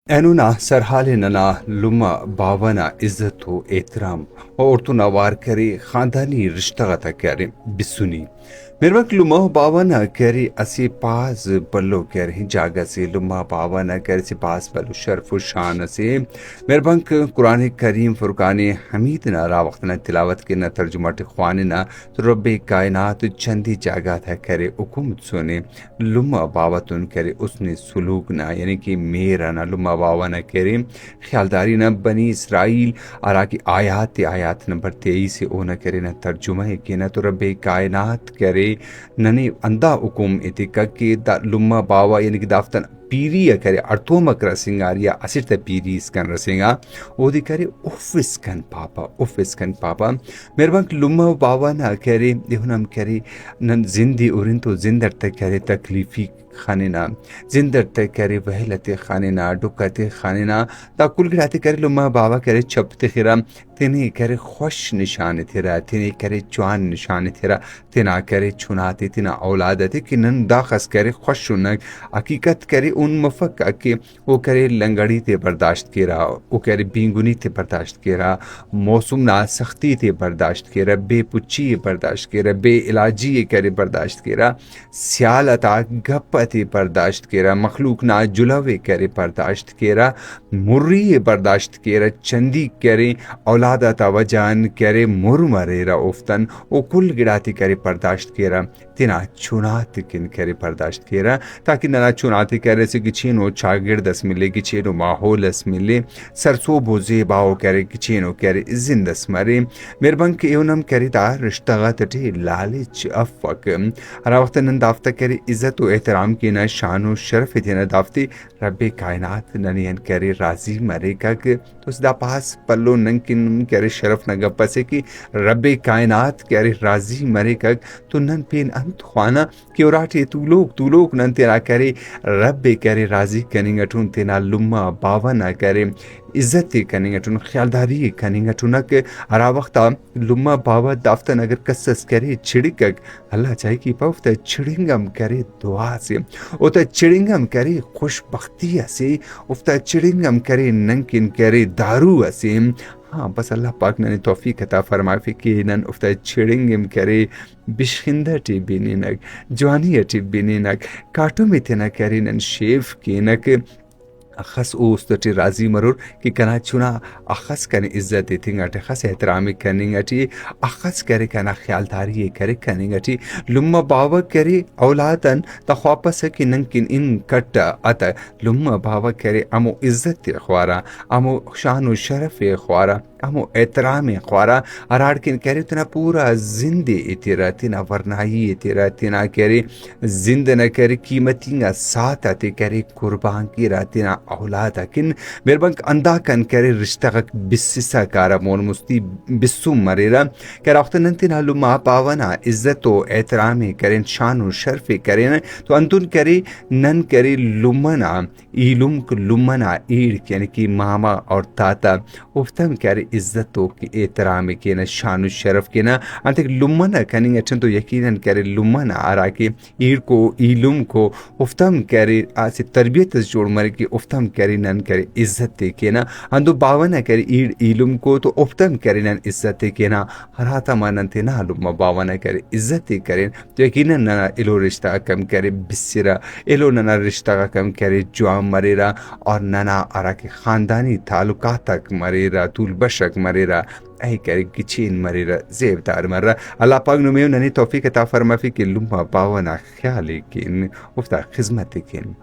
اینونا سرحال ننا لما باونا عزت و احترام اور تو نوار کرے خاندانی رشتہ تا کرے بسنی میرے لما باونا کرے اسی پاس بلو کرے جاگا سے لما باونا کرے سے پاس بلو شرف و شان سے میرے بنک قرآن کریم فرقان حمید نا را وقت نا تلاوت کے نا ترجمہ خوان نا رب کائنات چندی جاگا تھا کرے حکومت سونے لما باوتن کرے اس نے سلوک نا یعنی کہ میرا نا لما باوا نہ کرے خیالداری نہ بنی اسرائیل آرا کی آیات نمبر 23 سے او نہ کرے نہ ترجمہ کہ نہ تو رب کائنات کرے ننے اندا حکم اتکا کہ دا لما باوا یعنی کہ دافتن پیری کرے ارتو مکر سنگاریا اسرت پیری اسکن رسنگا او دی کرے اوفسکن پاپا میربان لما باوا نہ کرے دیہنم کرے نن زندی اورن تو زندر تک کرے تکلیفی خانینا زندر تک کرے وحلت خانینا ڈکت خانینا تا کل گراتے کرے لما باوا کرے چھپتے خیرا تینے کرے خوش نشان تیرا تینے کرے چوان نشان تیرا تینا کرے چھناتے تینا اولادتے کہ نن داخس کرے خوش شنک حقیقت کرے ان مفق کہ وہ کرے لنگڑی تے برداشت کیرا وہ کرے بینگونی تے برداشت کیرا موسم نا سختی تے برداشت کیرا بے پچی برداشت کیرا بے علاجی کرے برداشت کیرا سیالتا گپ تے برداشت کیرا مخلوق نا جلوے کرے برداشت کیرا مری برداشت کیرا چندی کرے اولادتا وجان کرے مرمرے را افتن او کل گڑاتی کرے برداشت کیرا تینا چونات کن کرے برداشت کیرا تاکہ ننا چوناتی کرے سے کچینو چاگرد اس ملے کچینو ماحول اس ملے سرسو بوزے باو کرے کچینو کرے زند اس مرے میربان کے اونم کرے دا رشتغا تٹے لالچ افق ہر وقت نن دافتا کرے عزت و احترام کی نا شان و شرف تینا دافتی رب کائنات ننین کرے راضی مرے کا کہ تو اس دا پاس پلو ننکن کرے شرف نگا پسے کی رب کائنات کرے راضی مرے کا تو نن پین انت خوانا کہ اوراٹی تو لوگ نن تیرا کرے رب کرے راضی کننگا ٹون تینا لما باوا نہ کرے عزت کننگا ٹون خیالداری کننگا ٹون کہ ہرا وقتا لما باوا دافتن اگر کسس کرے چھڑکک اللہ چاہے کی پاوفتا چھڑنگم کرے دعا سے اوتا چھڑنگم کرے خوش بختی سے افتا چھڑنگم کرے ننکن کرے دارو سے ہاں بس اللہ پاک نے توفیق عطا فرمائے کہ نن افتا چھڑنگم کرے بشخندہ ٹی بینینک جوانی ٹی بینینک کاٹو میں تینا کرے نن شیف کینک اخص اوستٹی راضی مرور کہ کنا چنا اخص کنے عزت تنگا ٹی خص احترامی کننگا ٹی اخص کرے کنا خیالداری کرے کننگا ٹی لما باوا کرے اولادن تا خواپس کہ ننکن ان کٹ اتا لما باوا کرے امو عزت خوارا امو شان و شرف خوارا امو احترام خوارا اراڑکن کرے تنا پورا زندے تیرا تینا ورنائی تیرا تینا کرے زند نہ کرے قیمتینگا ساتھ آتے کرے قربان کی راتینا اولاد کن میربنک اندا کن کرے رشتہ بسسا کارا مون مستی بسو مریرا کرا وقت ننتنا لما پاونا عزت و احترام کریں شان و شرف کریں تو انتون کرے نن کرے لمنا ایلمک لمنا ایڑک یعنی کہ ماما اور تاتا افتم کرے عزت و احترام کینا شان و شرف کینا انتک لمنا کنیں اچھن تو یقیناً کرے لمنا آرا کے ایڑ کو ایلم کو افتم کرے آسی تربیت جوڑ مرے کی افتم کرے نن کرے عزت کینا اندو باونا کرے ایڑ ایلم کو تو افتم کرے نن عزت کینا ہراتا مانن تینا لما باونا کرے عزت کرے تو یقیناً ننا الو رشتہ کم کرے بسرا الو ننا رشتہ کم کرے جوام مریرا اور ننا آرا کے خاندانی تعلقات تک مریرا طول بشک مریرا اے کرے کچین مریرا زیبدار مرا اللہ پاک نمیو ننی توفیق عطا فرما فی کہ لما باونا خیالی کین افتا خدمت کین